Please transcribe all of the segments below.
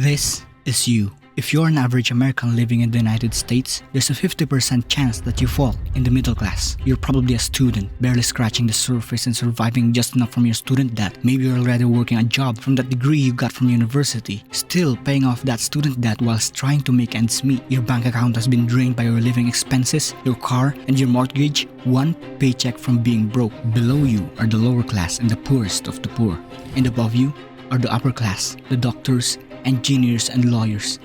This is you. If you're an average American living in the United States, there's a 50% chance that you fall in the middle class. You're probably a student, barely scratching the surface and surviving just enough from your student debt. Maybe you're already working a job from that degree you got from university, still paying off that student debt whilst trying to make ends meet. Your bank account has been drained by your living expenses, your car, and your mortgage, one paycheck from being broke. Below you are the lower class and the poorest of the poor. And above you are the upper class, the doctors, engineers, and lawyers.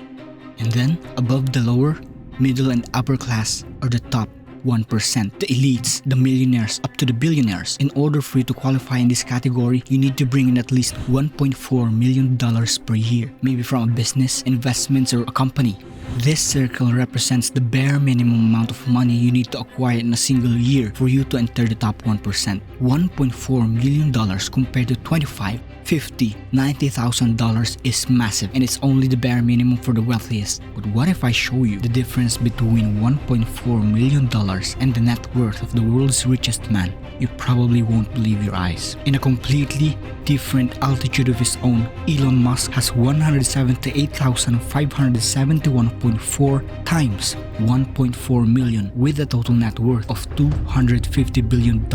And then, above the lower, middle, and upper class are the top 1%, the elites, the millionaires, up to the billionaires. In order for you to qualify in this category, you need to bring in at least $1.4 million per year, maybe from a business, investments, or a company. This circle represents the bare minimum amount of money you need to acquire in a single year for you to enter the top 1%. $1.4 million compared to $25,000, $50,000, $90,000 is massive, and it's only the bare minimum for the wealthiest. But what if I show you the difference between $1.4 million and the net worth of the world's richest man? You probably won't believe your eyes. In a completely different altitude of his own, Elon Musk has 178,571.4 times 1.4 million with a total net worth of $250 billion.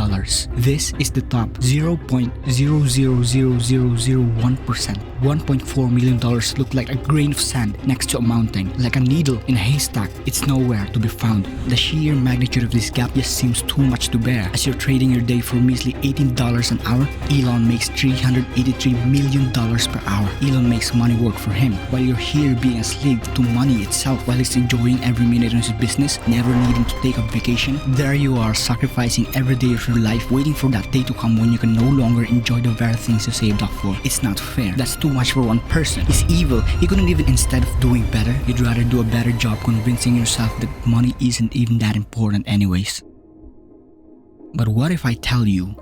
This is the top 0.00001%. $1.4 million look like a grain of sand next to a mountain, like a needle in a haystack. It's nowhere to be found. The sheer magnitude of this gap just seems too much to bear. As you're trading your day for measly $18 an hour, Elon makes $383 million per hour. Elon makes money work for him, while you're here being a slave to money itself, while he's enjoying every minute of his business, never needing to take a vacation. There you are, sacrificing every day of your life, waiting for that day to come when you can no longer enjoy the very things you saved up for. It's not fair. That's too much for one person. He's evil. He couldn't even, instead of doing better, you'd rather do a better job convincing yourself that money isn't even that important anyways. But what if I tell you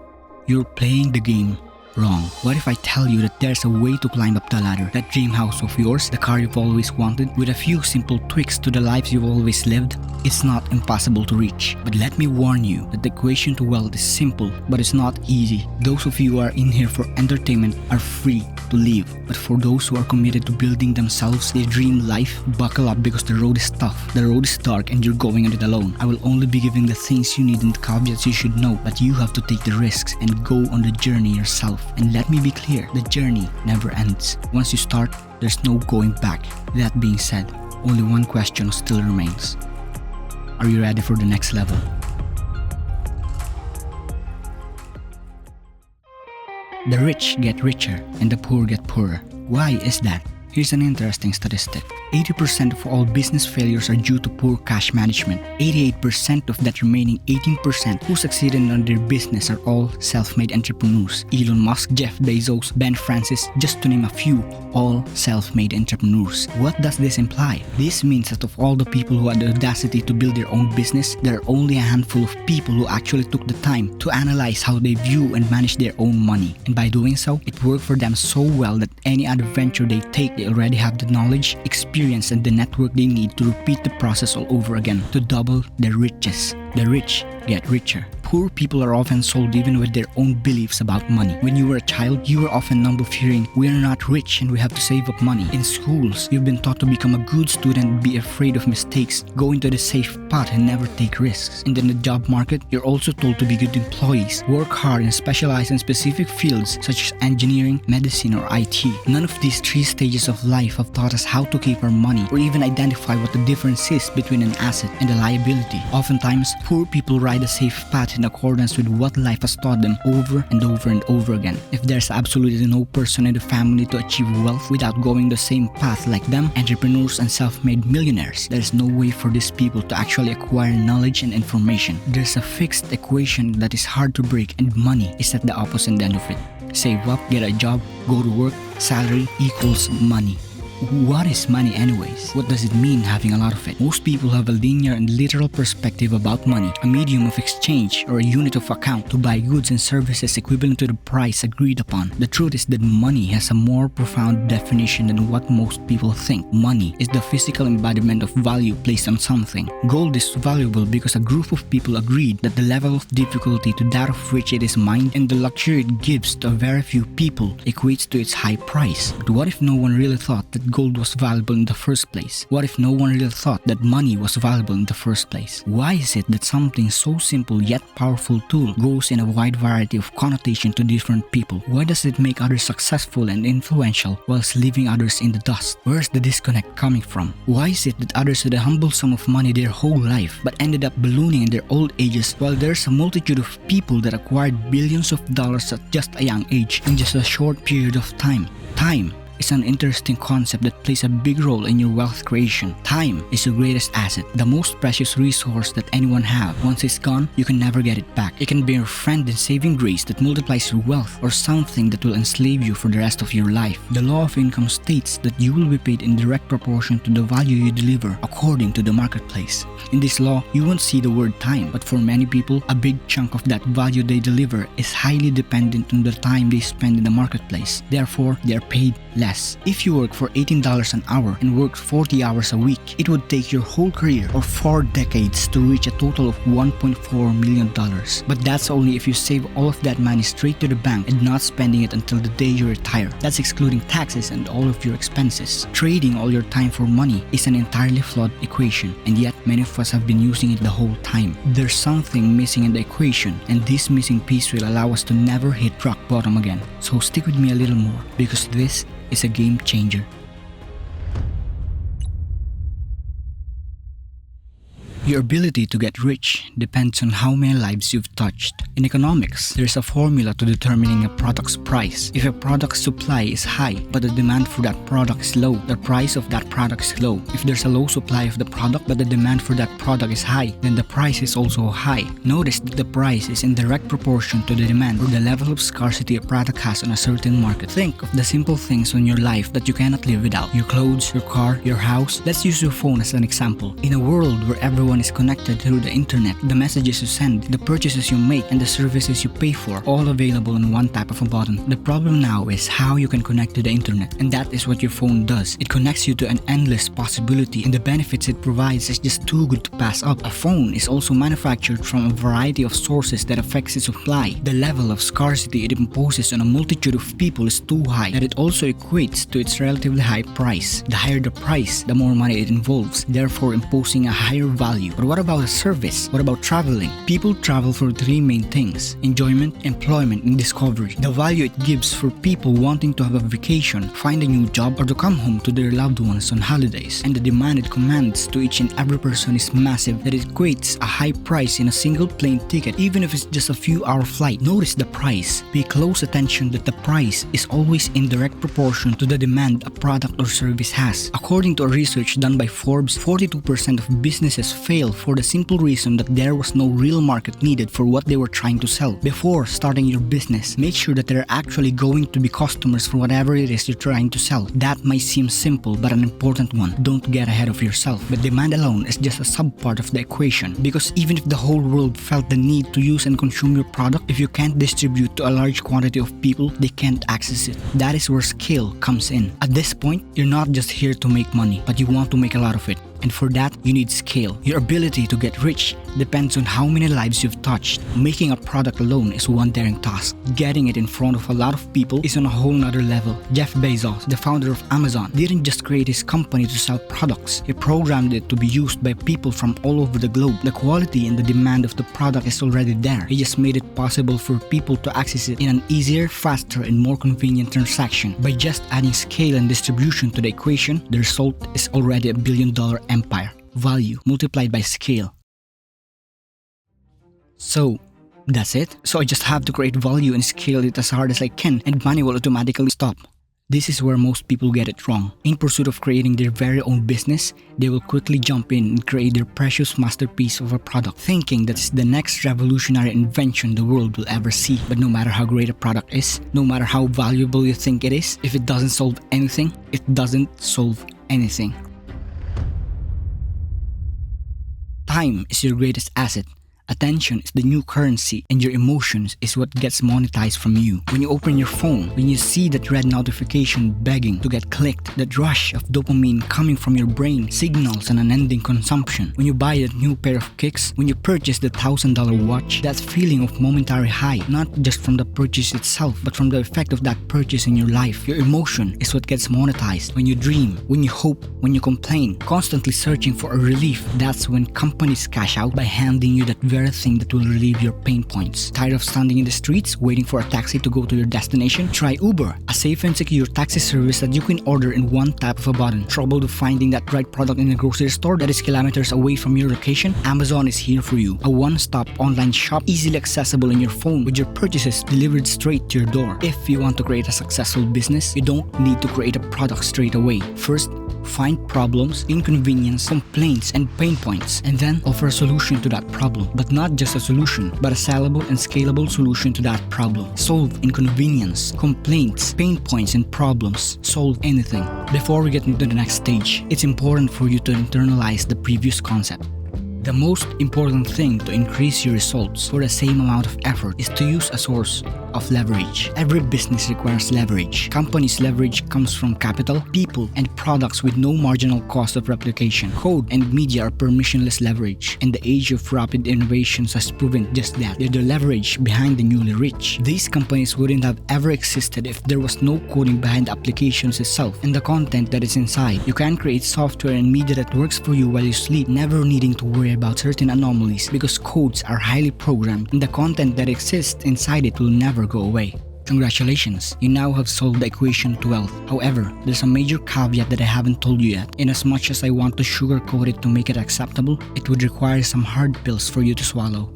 you're playing the game wrong? What if I tell you that there's a way to climb up the ladder? That dream house of yours, the car you've always wanted, with a few simple tweaks to the lives you've always lived, it's not impossible to reach. But let me warn you that the equation to wealth is simple, but it's not easy. Those of you who are in here for entertainment are free to leave. But for those who are committed to building themselves their dream life, buckle up because the road is tough, the road is dark, and you're going on it alone. I will only be giving the things you need and the caveats you should know, but you have to take the risks and go on the journey yourself. And let me be clear, the journey never ends. Once you start, there's no going back. That being said, only one question still remains. Are you ready for the next level? The rich get richer and the poor get poorer. Why is that? Here's an interesting statistic. 80% of all business failures are due to poor cash management. 88% of that remaining 18% who succeeded in their business are all self-made entrepreneurs. Elon Musk, Jeff Bezos, Ben Francis, just to name a few, all self-made entrepreneurs. What does this imply? This means that of all the people who had the audacity to build their own business, there are only a handful of people who actually took the time to analyze how they view and manage their own money. And by doing so, it worked for them so well that any other venture they take, they already have the knowledge, experience, and the network they need to repeat the process all over again to double their riches. The rich get richer. Poor people are often sold even with their own beliefs about money. When you were a child, you were often numb of hearing, "We're not rich and we have to save up money." In schools, you've been taught to become a good student and be afraid of mistakes, go into the safe path and never take risks. And in the job market, you're also told to be good employees, work hard and specialize in specific fields such as engineering, medicine, or IT. None of these three stages of life have taught us how to keep our money or even identify what the difference is between an asset and a liability. Oftentimes, poor people ride a safe path in accordance with what life has taught them over and over and over again. If there's absolutely no person in the family to achieve wealth without going the same path like them, entrepreneurs and self-made millionaires, there's no way for these people to actually acquire knowledge and information. There's a fixed equation that is hard to break, and money is at the opposite end of it. Save up, get a job, go to work, salary equals money. What is money anyways? What does it mean having a lot of it? Most people have a linear and literal perspective about money, a medium of exchange or a unit of account to buy goods and services equivalent to the price agreed upon. The truth is that money has a more profound definition than what most people think. Money is the physical embodiment of value placed on something. Gold is valuable because a group of people agreed that the level of difficulty to that of which it is mined and the luxury it gives to a very few people equates to its high price. But what if no one really thought that that gold was valuable in the first place? What if no one really thought that money was valuable in the first place? Why is it that something so simple yet powerful tool goes in a wide variety of connotation to different people? Why does it make others successful and influential whilst leaving others in the dust? Where's the disconnect coming from? Why is it that others had a humble sum of money their whole life but ended up ballooning in their old ages, while there's a multitude of people that acquired billions of dollars at just a young age in just a short period of time? Time is an interesting concept that plays a big role in your wealth creation. Time is your greatest asset, the most precious resource that anyone have. Once it's gone, you can never get it back. It can be your friend in saving grace that multiplies your wealth, or something that will enslave you for the rest of your life. The law of income states that you will be paid in direct proportion to the value you deliver according to the marketplace. In this law, you won't see the word time, but for many people, a big chunk of that value they deliver is highly dependent on the time they spend in the marketplace. Therefore, they are paid less. If you work for $18 an hour and work 40 hours a week, it would take your whole career or 4 decades to reach a total of $1.4 million. But that's only if you save all of that money straight to the bank and not spending it until the day you retire. That's excluding taxes and all of your expenses. Trading all your time for money is an entirely flawed equation, and yet many of us have been using it the whole time. There's something missing in the equation, and this missing piece will allow us to never hit rock bottom again. So stick with me a little more, because this is a game changer. Your ability to get rich depends on how many lives you've touched. In economics, there's a formula to determining a product's price. If a product's supply is high, but the demand for that product is low, the price of that product is low. If there's a low supply of the product, but the demand for that product is high, then the price is also high. Notice that the price is in direct proportion to the demand or the level of scarcity a product has on a certain market. Think of the simple things in your life that you cannot live without. Your clothes, your car, your house. Let's use your phone as an example. In a world where everyone is connected through the internet, the messages you send, the purchases you make, and the services you pay for, all available on one tap of a button. The problem now is how you can connect to the internet, and that is what your phone does. It connects you to an endless possibility, and the benefits it provides is just too good to pass up. A phone is also manufactured from a variety of sources that affects its supply. The level of scarcity it imposes on a multitude of people is too high that it also equates to its relatively high price. The higher the price, the more money it involves, therefore imposing a higher value. But what about a service? What about traveling? People travel for 3 main things: enjoyment, employment, and discovery. The value it gives for people wanting to have a vacation, find a new job, or to come home to their loved ones on holidays. And the demand it commands to each and every person is massive that it equates a high price in a single plane ticket, even if it's just a few hour flight. Notice the price. Pay close attention that the price is always in direct proportion to the demand a product or service has. According to a research done by Forbes, 42% of businesses fail for the simple reason that there was no real market needed for what they were trying to sell. Before starting your business, make sure that there are actually going to be customers for whatever it is you're trying to sell. That might seem simple, but an important one. Don't get ahead of yourself. But demand alone is just a subpart of the equation, because even if the whole world felt the need to use and consume your product, if you can't distribute to a large quantity of people, they can't access it. That is where scale comes in. At this point, you're not just here to make money, but you want to make a lot of it. And for that, you need scale. Your ability to get rich depends on how many lives you've touched. Making a product alone is one daring task. Getting it in front of a lot of people is on a whole nother level. Jeff Bezos, the founder of Amazon, didn't just create his company to sell products. He programmed it to be used by people from all over the globe. The quality and the demand of the product is already there. He just made it possible for people to access it in an easier, faster, and more convenient transaction. By just adding scale and distribution to the equation, the result is already $1 billion empire. Value multiplied by scale. So, that's it. So I just have to create value and scale it as hard as I can, and money will automatically stop. This is where most people get it wrong. In pursuit of creating their very own business, they will quickly jump in and create their precious masterpiece of a product, thinking that it's the next revolutionary invention the world will ever see. But no matter how great a product is, no matter how valuable you think it is, if it doesn't solve anything, it doesn't solve anything. Time is your greatest asset. Attention is the new currency, and your emotions is what gets monetized from you. When you open your phone, when you see that red notification begging to get clicked, that rush of dopamine coming from your brain signals an unending consumption. When you buy that new pair of kicks, when you purchase the $1,000 watch, that feeling of momentary high, not just from the purchase itself, but from the effect of that purchase in your life. Your emotion is what gets monetized. When you dream, when you hope, when you complain, constantly searching for a relief, that's when companies cash out by handing you that very thing that will relieve your pain points. Tired of standing in the streets waiting for a taxi to go to your destination? Try Uber, a safe and secure taxi service that you can order in one tap of a button. Trouble to finding that right product in a grocery store that is kilometers away from your location? Amazon is here for you. A one-stop online shop easily accessible in your phone with your purchases delivered straight to your door. If you want to create a successful business, you don't need to create a product straight away. First, find problems, inconvenience, complaints, and pain points, and then offer a solution to that problem. But not just a solution, but a sellable and scalable solution to that problem. Solve inconvenience, complaints, pain points, and problems. Solve anything. Before we get into the next stage, it's important for you to internalize the previous concept. The most important thing to increase your results for the same amount of effort is to use a source of leverage. Every business requires leverage. Companies' leverage comes from capital, people, and products with no marginal cost of replication. Code and media are permissionless leverage, and the age of rapid innovations has proven just that. They're the leverage behind the newly rich. These companies wouldn't have ever existed if there was no coding behind the applications itself and the content that is inside. You can create software and media that works for you while you sleep, never needing to worry about certain anomalies because codes are highly programmed and the content that exists inside it will never go away. Congratulations, you now have solved the equation to wealth. However, there's a major caveat that I haven't told you yet. In as much as I want to sugarcoat it to make it acceptable, it would require some hard pills for you to swallow.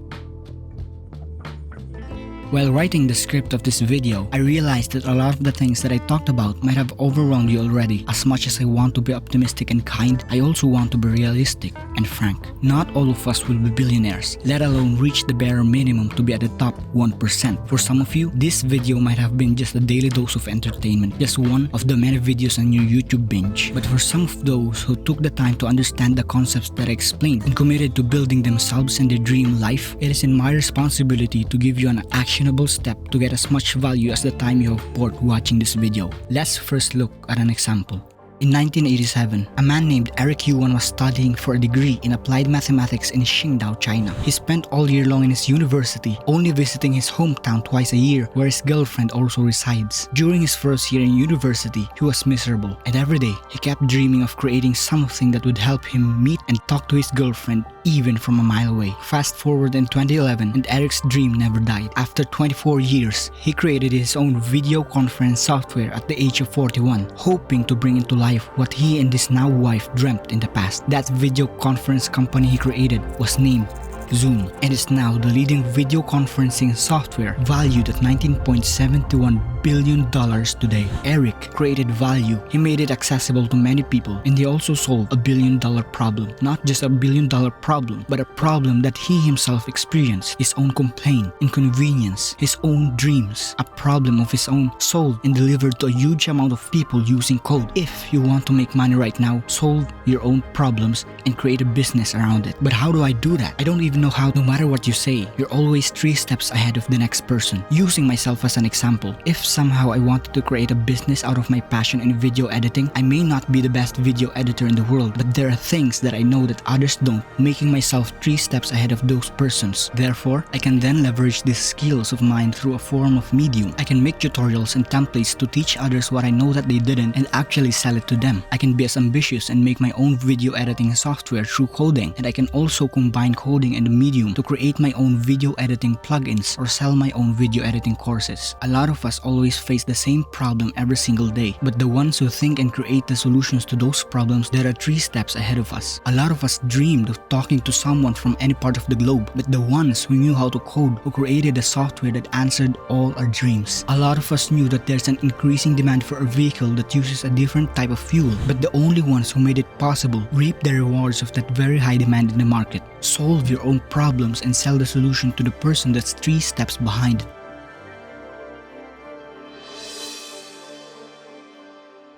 While writing the script of this video, I realized that a lot of the things that I talked about might have overwhelmed you already. As much as I want to be optimistic and kind, I also want to be realistic and frank. Not all of us will be billionaires, let alone reach the bare minimum to be at the top 1%. For some of you, this video might have been just a daily dose of entertainment, just one of the many videos on your YouTube binge. But for some of those who took the time to understand the concepts that I explained and committed to building themselves and their dream life, it is in my responsibility to give you an actionable step to get as much value as the time you have poured watching this video. Let's first look at an example. In 1987, a man named Eric Yuan was studying for a degree in applied mathematics in Qingdao, China. He spent all year long in his university, only visiting his hometown twice a year, where his girlfriend also resides. During his first year in university, he was miserable, and every day he kept dreaming of creating something that would help him meet and talk to his girlfriend even from a mile away. Fast forward in 2011, and Eric's dream never died. After 24 years, he created his own video conference software at the age of 41, hoping to bring into life what he and his now wife dreamt in the past. That video conference company he created was named Zoom, and is now the leading video conferencing software valued at $19.71 billion today. Eric created value. He made it accessible to many people, and he also solved a $1 billion problem. Not just a $1 billion problem, but a problem that he himself experienced, his own complaint, inconvenience, his own dreams, a problem of his own, solved and delivered to a huge amount of people using code. If you want to make money right now, solve your own problems and create a business around it. But how do I do that? I don't even know how. No matter what you say, you're always 3 steps ahead of the next person. Using myself as an example, if somehow I wanted to create a business out of my passion in video editing, I may not be the best video editor in the world, but there are things that I know that others don't, making myself 3 steps ahead of those persons. Therefore, I can then leverage these skills of mine through a form of medium. I can make tutorials and templates to teach others what I know that they didn't and actually sell it to them. I can be as ambitious and make my own video editing software through coding, and I can also combine coding and medium to create my own video editing plugins or sell my own video editing courses. A lot of us always face the same problem every single day, but the ones who think and create the solutions to those problems, there are 3 steps ahead of us. A lot of us dreamed of talking to someone from any part of the globe, but the ones who knew how to code, who created a software that answered all our dreams. A lot of us knew that there's an increasing demand for a vehicle that uses a different type of fuel, but the only ones who made it possible reap the rewards of that very high demand in the market. Solve your own problems and sell the solution to the person that's 3 steps behind it.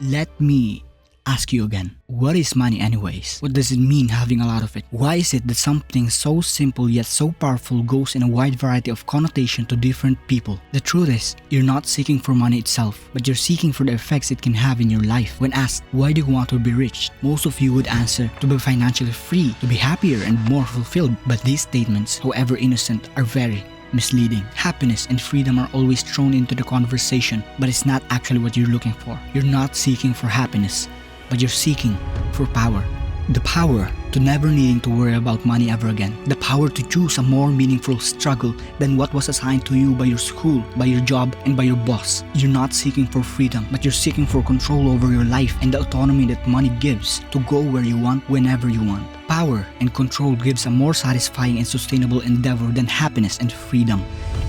Let me ask you again, what is money anyways? What does it mean having a lot of it? Why is it that something so simple yet so powerful goes in a wide variety of connotation to different people? The truth is, you're not seeking for money itself, but you're seeking for the effects it can have in your life. When asked, why do you want to be rich? Most of you would answer, to be financially free, to be happier and more fulfilled. But these statements, however innocent, are very misleading. Happiness and freedom are always thrown into the conversation, but it's not actually what you're looking for. You're not seeking for happiness, but you're seeking for power. The power to never needing to worry about money ever again. The power to choose a more meaningful struggle than what was assigned to you by your school, by your job, and by your boss. You're not seeking for freedom, but you're seeking for control over your life and the autonomy that money gives to go where you want, whenever you want. Power and control gives a more satisfying and sustainable endeavor than happiness and freedom.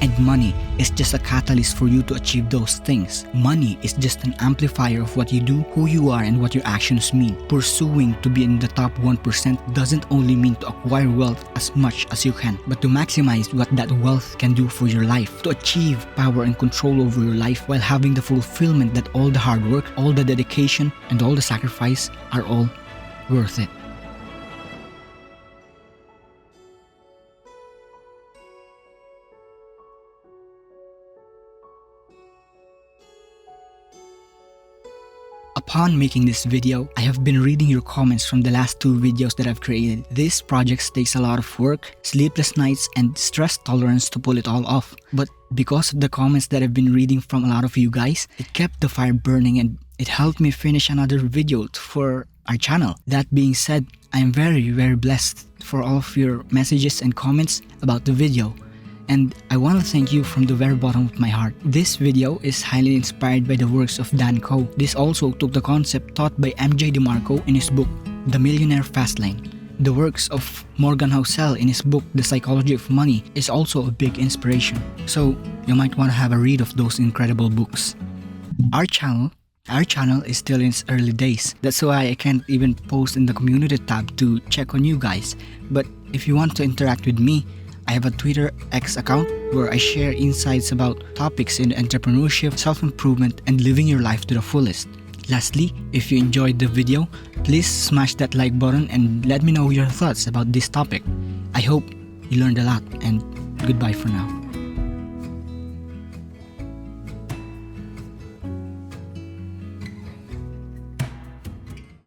And money is just a catalyst for you to achieve those things. Money is just an amplifier of what you do, who you are, and what your actions mean. Pursuing to be in the top 1% doesn't only mean to acquire wealth as much as you can, but to maximize what that wealth can do for your life. To achieve power and control over your life while having the fulfillment that all the hard work, all the dedication, and all the sacrifice are all worth it. Upon making this video, I have been reading your comments from the last 2 videos that I've created. This project takes a lot of work, sleepless nights, and stress tolerance to pull it all off. But because of the comments that I've been reading from a lot of you guys, it kept the fire burning and it helped me finish another video for our channel. That being said, I am very blessed for all of your messages and comments about the video. And I want to thank you from the very bottom of my heart. This video is highly inspired by the works of Dan Coe. This also took the concept taught by MJ DeMarco in his book, The Millionaire Fastlane. The works of Morgan Housel in his book, The Psychology of Money, is also a big inspiration. So you might want to have a read of those incredible books. Our channel is still in its early days. That's why I can't even post in the community tab to check on you guys. But if you want to interact with me, I have a Twitter X account where I share insights about topics in entrepreneurship, self-improvement, and living your life to the fullest. Lastly, if you enjoyed the video, please smash that like button and let me know your thoughts about this topic. I hope you learned a lot, and goodbye for now.